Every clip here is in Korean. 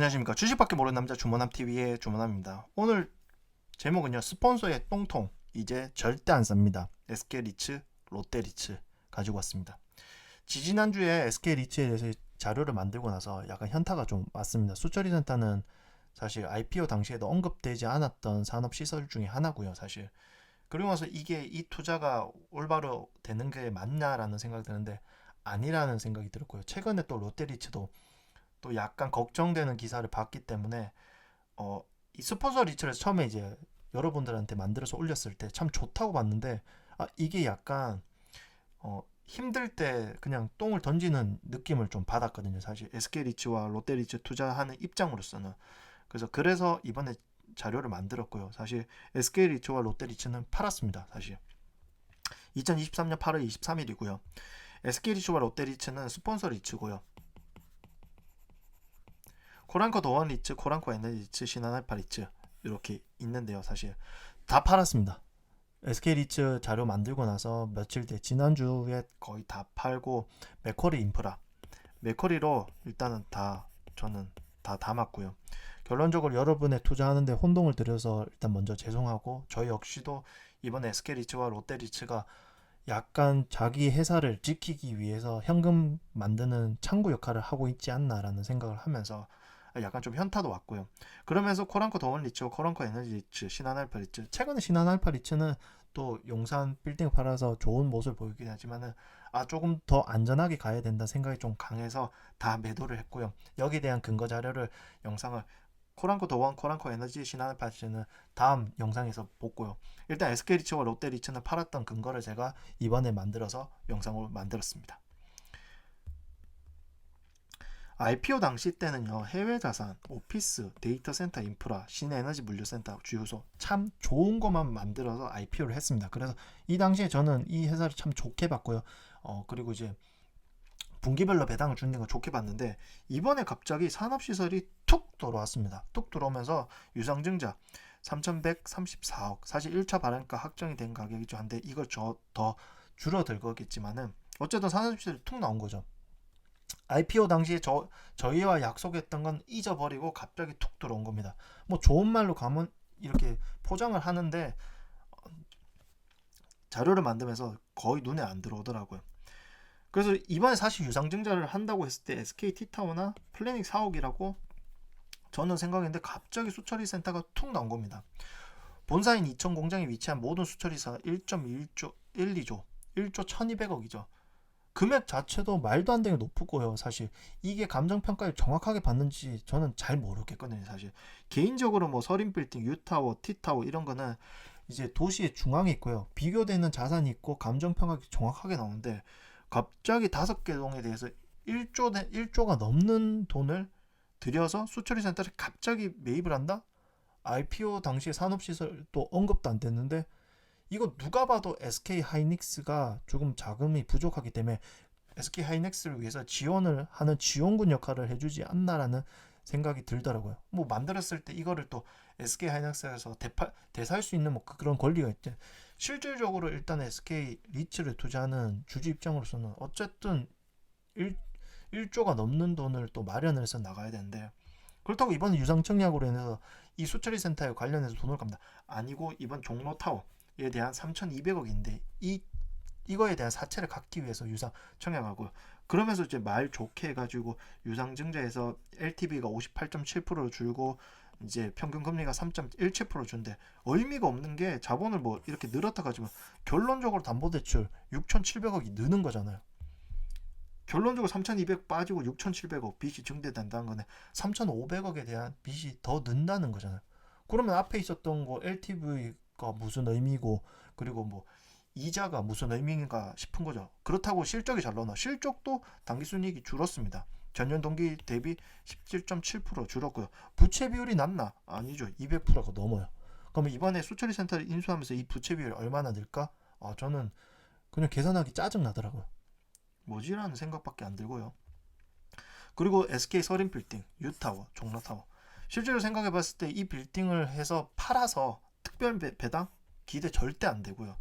안녕하십니까. 주식밖에 모르는 남자 주모남TV의 주모남입니다. 오늘 제목은요. 스폰서의 똥통 이제 절대 안 쌉니다. SK리츠, 롯데리츠 가지고 왔습니다. 지지난주에 SK리츠에 대해서 자료를 만들고 나서 약간 현타가 좀 왔습니다. 수처리센터는 사실 IPO 당시에도 언급되지 않았던 산업시설 중에 하나고요. 사실 그리고 나서 이게 이 투자가 올바로 되는 게 맞냐라는 생각이 드는데 아니라는 생각이 들었고요. 최근에 또 롯데리츠도 또 약간 걱정되는 기사를 봤기 때문에 이 스폰서 리츠를 처음에 이제 여러분들한테 만들어서 올렸을 때 참 좋다고 봤는데 이게 약간 힘들 때 그냥 똥을 던지는 느낌을 좀 받았거든요. 사실 SK 리츠와 롯데 리츠 투자하는 입장으로서는 그래서 이번에 자료를 만들었고요. 사실 SK 리츠와 롯데 리츠는 팔았습니다. 사실 2023년 8월 23일이고요. SK 리츠와 롯데 리츠는 스폰서 리츠고요. 코란코 도원 리츠, 코란코 에너지 리츠, 신한알파 리츠 이렇게 있는데요. 사실 다 팔았습니다. SK 리츠 자료 만들고 나서 며칠 뒤에 지난주에 거의 다 팔고 맥쿼리 인프라, 맥쿼리로 일단은 저는 다 담았고요. 결론적으로 여러분의 투자하는데 혼동을 들여서 일단 먼저 죄송하고 저 역시도 이번 SK 리츠와 롯데 리츠가 약간 자기 회사를 지키기 위해서 현금 만드는 창구 역할을 하고 있지 않나라는 생각을 하면서 약간 좀 현타도 왔고요. 그러면서 코란코 더원 리츠와 코란코 에너지 리츠, 신한알파 리츠, 최근에 신한알파 리츠는 또 용산 빌딩 팔아서 좋은 모습을 보이긴 하지만은 조금 더 안전하게 가야 된다 생각이 좀 강해서 다 매도를 했고요. 여기에 대한 근거 자료를 영상을 코란코 더원, 코란코 에너지, 신한알파 리츠는 다음 영상에서 보고요. 일단 SK리츠와 롯데리츠는 팔았던 근거를 제가 이번에 만들어서 영상을 만들었습니다. IPO 당시 때는요, 해외 자산, 오피스, 데이터 센터 인프라, 신에너지 물류센터 주요소 참 좋은 것만 만들어서 IPO를 했습니다. 그래서 이 당시에 저는 이 회사를 참 좋게 봤고요. 그리고 이제 분기별로 배당을 주는 거 좋게 봤는데 이번에 갑자기 산업시설이 툭 들어왔습니다. 툭 들어오면서 유상증자 3,134억, 사실 1차 발행가 확정이 된 가격이죠. 한데 이걸 더 줄어들 거겠지만은 어쨌든 산업시설이 툭 나온 거죠. IPO 당시에 저희와 약속했던 건 잊어버리고 갑자기 툭 들어온 겁니다. 뭐 좋은 말로 가면 이렇게 포장을 하는데 자료를 만들면서 거의 눈에 안 들어오더라고요. 그래서 이번에 사실 유상증자를 한다고 했을 때 SK 티타워나 플래닛 4억이라고 저는 생각했는데 갑자기 수처리 센터가 툭 나온 겁니다. 본사인 이천 공장에 위치한 모든 수처리사 1.1조, 1,2조, 1조 1200억이죠. 금액 자체도 말도 안 되게 높고요. 사실 이게 감정평가를 정확하게 받는지 저는 잘 모르겠거든요. 사실 개인적으로 뭐 서린빌딩, 유타워, 티타워 이런 거는 이제 도시의 중앙에 있고요. 비교되는 자산이 있고 감정평가가 정확하게 나오는데 갑자기 5개 동에 대해서 1조가 넘는 돈을 들여서 수처리 센터를 갑자기 매입을 한다? IPO 당시에 산업시설도 언급도 안 됐는데 이거 누가 봐도 SK 하이닉스가 조금 자금이 부족하기 때문에 SK 하이닉스를 위해서 지원을 하는 지원군 역할을 해주지 않나라는 생각이 들더라고요. 뭐 만들었을 때 이거를 또 SK 하이닉스에서 대사할 수 있는 뭐 그런 권리가 있죠. 실질적으로 일단 SK 리츠를 투자하는 주주 입장으로서는 어쨌든 1조가 넘는 돈을 또 마련을 해서 나가야 되는데 그렇다고 이번 유상청약으로 인해서 이 수처리 센터에 관련해서 돈을 갚니다. 아니고 이번 종로타워에 대한 3,200억인데 이거에 대한 사채를 갚기 위해서 유상 청약하고 그러면서 이제 말 좋게 해가지고 유상증자에서 LTV가 58.7% 줄고 이제 평균 금리가 3.17% 준대. 의미가 없는 게 자본을 뭐 이렇게 늘었다 가지고 결론적으로 담보대출 6,700억이 느는 거잖아요. 결론적으로 3,200 빠지고 6,700억 빚이 증대된다는 거네. 3,500억에 대한 빚이 더 는다는 거잖아요. 그러면 앞에 있었던 거 LTV가 무슨 의미고 그리고 뭐 이자가 무슨 의미인가 싶은 거죠. 그렇다고 실적이 잘 나오나? 실적도 당기순이익이 줄었습니다. 전년 동기 대비 17.7% 줄었고요. 부채 비율이 낮나? 아니죠. 200%가 넘어요. 그러면 이번에 수처리 센터를 인수하면서 이 부채 비율이 얼마나 늘까? 저는 그냥 계산하기 짜증 나더라고요. 뭐지라는 생각밖에 안 들고요. 그리고 SK 서린 빌딩, 유타워, 종로타워. 실제로 생각해 봤을 때 이 빌딩을 해서 팔아서 특별 배당 기대 절대 안 되고요.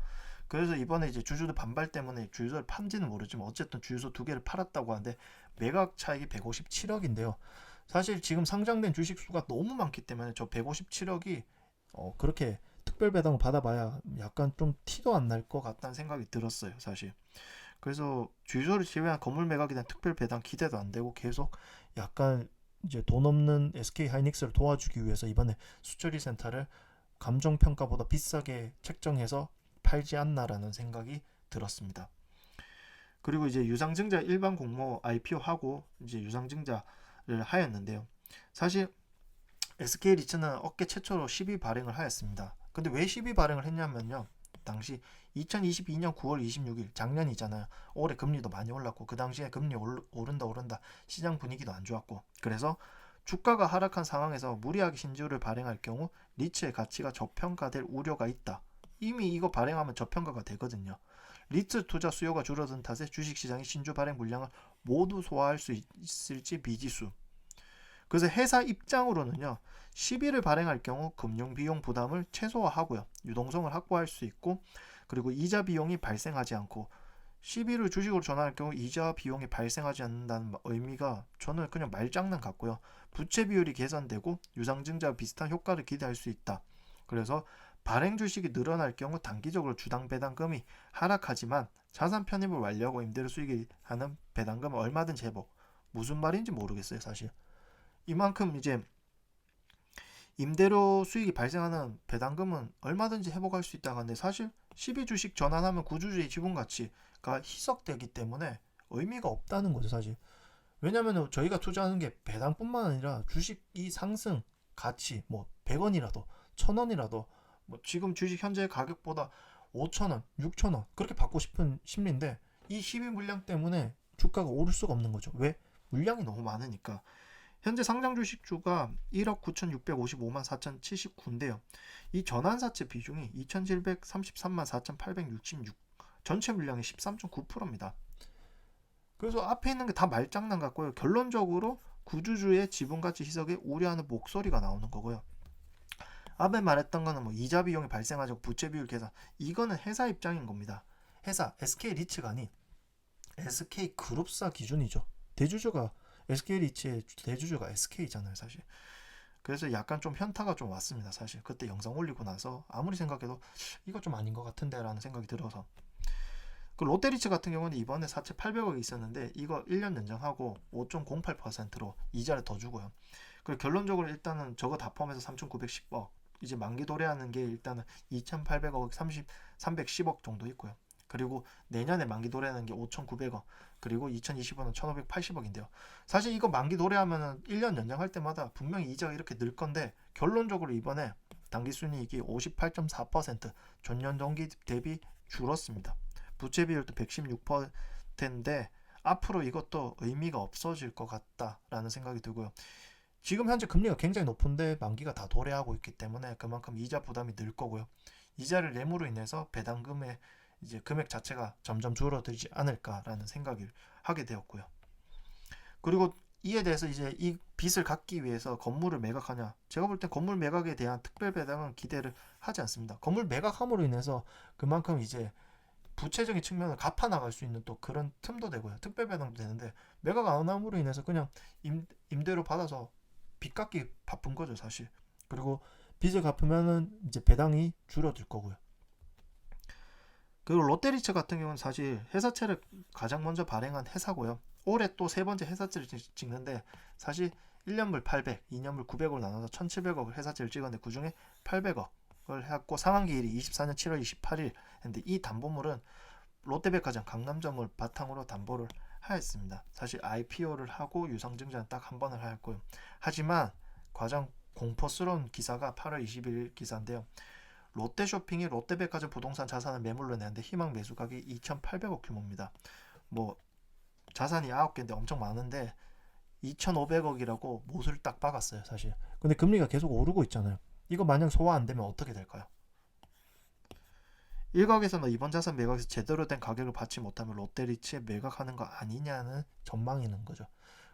그래서 이번에 이제 주주들 반발 때문에 주유소를 판지는 모르지만 어쨌든 주유소 2개를 팔았다고 하는데 매각 차익이 157억인데요. 사실 지금 상장된 주식 수가 너무 많기 때문에 저 157억이 그렇게 특별 배당을 받아봐야 약간 좀 티도 안 날 것 같다는 생각이 들었어요, 사실. 그래서 주유소를 제외한 건물 매각에 대한 특별 배당 기대도 안 되고 계속 약간 이제 돈 없는 SK 하이닉스를 도와주기 위해서 이번에 수처리 센터를 감정 평가보다 비싸게 책정해서 팔지 않나라는 생각이 들었습니다. 그리고 이제 유상증자 일반 공모 IPO 하고 이제 유상증자를 하였는데요. 사실 SK 리츠는 업계 최초로 12 발행을 하였습니다. 근데 왜 12 발행을 했냐면요. 당시 2022년 9월 26일 작년이잖아요. 올해 금리도 많이 올랐고 그 당시에 금리 오른다 시장 분위기도 안 좋았고 그래서 주가가 하락한 상황에서 무리하게 신주를 발행할 경우 리츠의 가치가 저평가될 우려가 있다. 이미 이거 발행하면 저평가가 되거든요. 리츠 투자 수요가 줄어든 탓에 주식시장이 신주 발행 물량을 모두 소화할 수 있을지 미지수. 그래서 회사 입장으로는요. 시비를 발행할 경우 금융 비용 부담을 최소화하고요. 유동성을 확보할 수 있고 그리고 이자 비용이 발생하지 않고 시비를 주식으로 전환할 경우 이자 비용이 발생하지 않는다는 의미가 저는 그냥 말장난 같고요. 부채 비율이 개선되고 유상증자와 비슷한 효과를 기대할 수 있다. 그래서 발행 주식이 늘어날 경우 단기적으로 주당 배당금이 하락하지만 자산 편입을 완료하고 임대료 수익이 하는 배당금은 얼마든지 회복. 무슨 말인지 모르겠어요, 사실. 이만큼 이제 임대료 수익이 발생하는 배당금은 얼마든지 회복할 수 있다고 하는데 사실 12주식 전환하면 구주주의 지분 가치가 희석되기 때문에 의미가 없다는 거죠, 사실. 왜냐하면 저희가 투자하는 게 배당뿐만 아니라 주식이 상승 가치 뭐 100원이라도 1000원이라도 뭐 지금 주식 현재 가격보다 5,000원, 6,000원 그렇게 받고 싶은 심리인데 이 12 물량 때문에 주가가 오를 수가 없는 거죠. 왜? 물량이 너무 많으니까. 현재 상장 주식주가 1억 9,655만 4,079인데요. 이 전환사채 비중이 2,733만 4,866, 전체 물량의 13.9%입니다. 그래서 앞에 있는 게 다 말장난 같고요. 결론적으로 구주주의 지분가치 희석에 우려하는 목소리가 나오는 거고요. 앞에 말했던 거는 뭐 이자 비용이 발생하죠. 부채 비율 계산. 이거는 회사 입장인 겁니다. 회사 SK 리츠가 아닌 SK 그룹사 기준이죠. 대주주가 SK 리츠의 대주주가 SK잖아요, 사실. 그래서 약간 좀 현타가 좀 왔습니다, 사실. 그때 영상 올리고 나서 아무리 생각해도 이거 좀 아닌 것 같은데라는 생각이 들어서. 그 롯데리츠 같은 경우는 이번에 사채 800억이 있었는데 이거 1년 연장하고 5.08%로 이자를 더 주고요. 그리고 결론적으로 일단은 저거 다 포함해서 3,910억. 이제 만기 도래하는 게 일단은 2,800억, 310억 정도 있고요. 그리고 내년에 만기 도래하는 게 5,900억. 그리고 2025년 1,580억인데요. 사실 이거 만기 도래하면은 1년 연장할 때마다 분명히 이자가 이렇게 늘 건데 결론적으로 이번에 당기 순이익이 58.4% 전년 동기 대비 줄었습니다. 부채 비율도 116%인데 앞으로 이것도 의미가 없어질 것 같다라는 생각이 들고요. 지금 현재 금리가 굉장히 높은데 만기가 다 도래하고 있기 때문에 그만큼 이자 부담이 늘 거고요. 이자를 내므로 인해서 배당금의 이제 금액 자체가 점점 줄어들지 않을까라는 생각을 하게 되었고요. 그리고 이에 대해서 이제 이 빚을 갚기 위해서 건물을 매각하냐? 제가 볼 땐 건물 매각에 대한 특별 배당은 기대를 하지 않습니다. 건물 매각함으로 인해서 그만큼 이제 부채적인 측면을 갚아 나갈 수 있는 또 그런 틈도 되고요. 특별 배당도 되는데 매각 안 함으로 인해서 그냥 임대료 받아서 빚 갚기 바쁜 거죠, 사실. 그리고 빚을 갚으면은 이제 배당이 줄어들 거고요. 그리고 롯데리츠 같은 경우는 사실 회사채를 가장 먼저 발행한 회사고요. 올해 또 세 번째 회사채를 찍는데 사실 1년물 800, 2년물 900으로 나눠서 1,700억을 회사채를 찍었는데 그 중에 800억을 해갖고 상환기일이 24년 7월 28일 했는데 이 담보물은 롯데백화점 강남점을 바탕으로 담보를 하였습니다. 사실 IPO를 하고 유상증자는 딱 한 번을 하였고요. 하지만 가장 공포스러운 기사가 8월 21일 기사인데요. 롯데쇼핑이 롯데백화점 부동산 자산을 매물로 내는데 희망 매수가격이 2,800억 규모입니다. 뭐 자산이 9개인데 엄청 많은데 2,500억이라고 못을 딱 박았어요, 사실. 근데 금리가 계속 오르고 있잖아요. 이거 만약 소화 안 되면 어떻게 될까요? 일각에서는 이번 자산 매각에서 제대로 된 가격을 받지 못하면 롯데리츠에 매각하는 거 아니냐는 전망이 있는 거죠.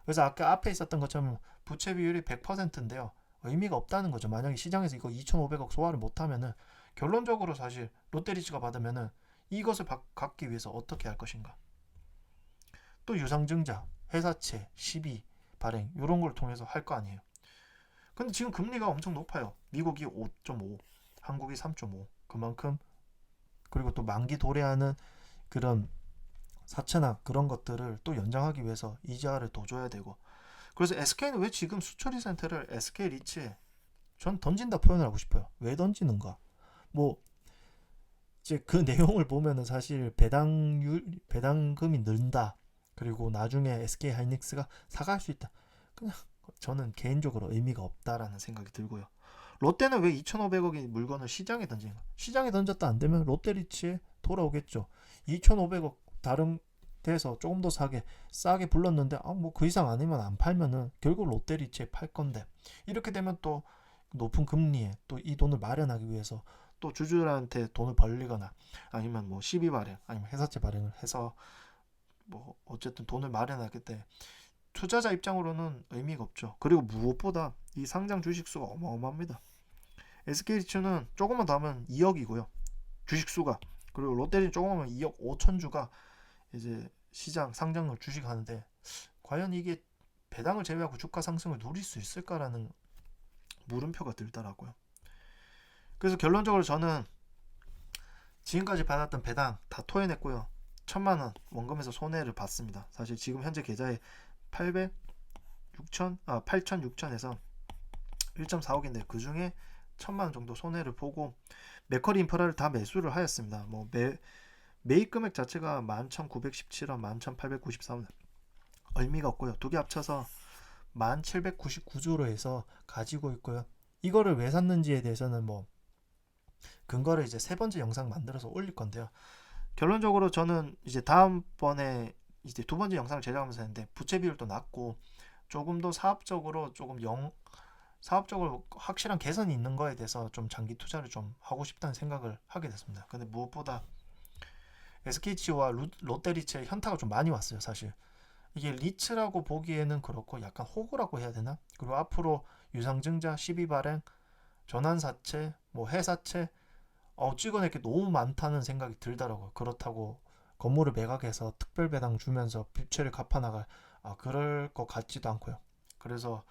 그래서 아까 앞에 있었던 것처럼 부채 비율이 100%인데요. 의미가 없다는 거죠. 만약에 시장에서 이거 2,500억 소화를 못하면은 결론적으로 사실 롯데리츠가 받으면은 이것을 갖기 위해서 어떻게 할 것인가. 또 유상증자, 회사채, 시비 발행 이런 걸 통해서 할 거 아니에요. 근데 지금 금리가 엄청 높아요. 미국이 5.5, 한국이 3.5. 그만큼 그리고 또 만기 도래하는 그런 사채나 그런 것들을 또 연장하기 위해서 이자를 더 줘야 되고. 그래서 SK는 왜 지금 수처리 센터를 SK 리츠에 전 던진다 표현을 하고 싶어요. 왜 던지는가? 뭐 이제 그 내용을 보면은 사실 배당금이 는다. 그리고 나중에 SK 하이닉스가 사갈 수 있다. 그냥 저는 개인적으로 의미가 없다라는 생각이 들고요. 롯데는 왜 2,500억의 물건을 시장에 던지는가? 시장에 던졌다 안 되면 롯데리츠에 돌아오겠죠. 2,500억 다른 데서 조금 더 싸게 불렀는데 뭐 그 이상 아니면 안 팔면은 결국 롯데리츠에 팔 건데 이렇게 되면 또 높은 금리에 또 이 돈을 마련하기 위해서 또 주주들한테 돈을 벌리거나 아니면 뭐 시비 발행 아니면 회사채 발행을 해서 뭐 어쨌든 돈을 마련하기 때문에 투자자 입장으로는 의미가 없죠. 그리고 무엇보다 이 상장 주식수가 어마어마합니다. SK리츠는 조금만 더 하면 2억이고요. 주식수가. 그리고 롯데리는 조금만 하면 2억 5천 주가 이제 시장 상장을 주식하는데 과연 이게 배당을 제외하고 주가 상승을 누릴 수 있을까라는 물음표가 들더라고요. 그래서 결론적으로 저는 지금까지 받았던 배당 다 토해냈고요. 1,000만원 원금에서 손해를 봤습니다. 사실 지금 현재 계좌에 8,6천에서 1.4억인데 그 중에 1,000만원 정도 손해를 보고 맥커리 인프라를 다 매수를 하였습니다. 뭐 매입 금액 자체가 11,917원, 11,894원 의미가 없고요. 두 개 합쳐서 1,799주로 해서 가지고 있고요. 이거를 왜 샀는지에 대해서는 뭐 근거를 이제 세 번째 영상 만들어서 올릴 건데요. 결론적으로 저는 이제 다음번에 이제 두 번째 영상을 제작하면서 했는데 부채 비율도 낮고 조금 더 사업적으로 사업적으로 확실한 개선이 있는 거에 대해서 좀 장기 투자를 좀 하고 싶다는 생각을 하게 됐습니다. 근데 무엇보다 SK치와 롯데리츠의 현타가 좀 많이 왔어요. 사실 이게 리츠라고 보기에는 그렇고 약간 호구라고 해야 되나? 그리고 앞으로 유상증자, 시비발행, 전환사채, 뭐 해사채 찍어낼 게 너무 많다는 생각이 들더라고요. 그렇다고 건물을 매각해서 특별배당 주면서 부채를 갚아나갈 그럴 것 같지도 않고요. 그래서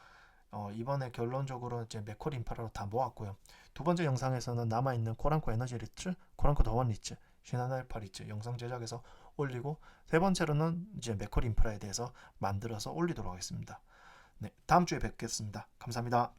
이번에 결론적으로 이제 맥쿼리 인프라로 다 모았고요. 두 번째 영상에서는 남아있는 코랑코 에너지 리츠, 코랑코 더원 리츠, 신한알파 리츠 영상 제작해서 올리고 세 번째로는 이제 맥쿼리 인프라에 대해서 만들어서 올리도록 하겠습니다. 네, 다음 주에 뵙겠습니다. 감사합니다.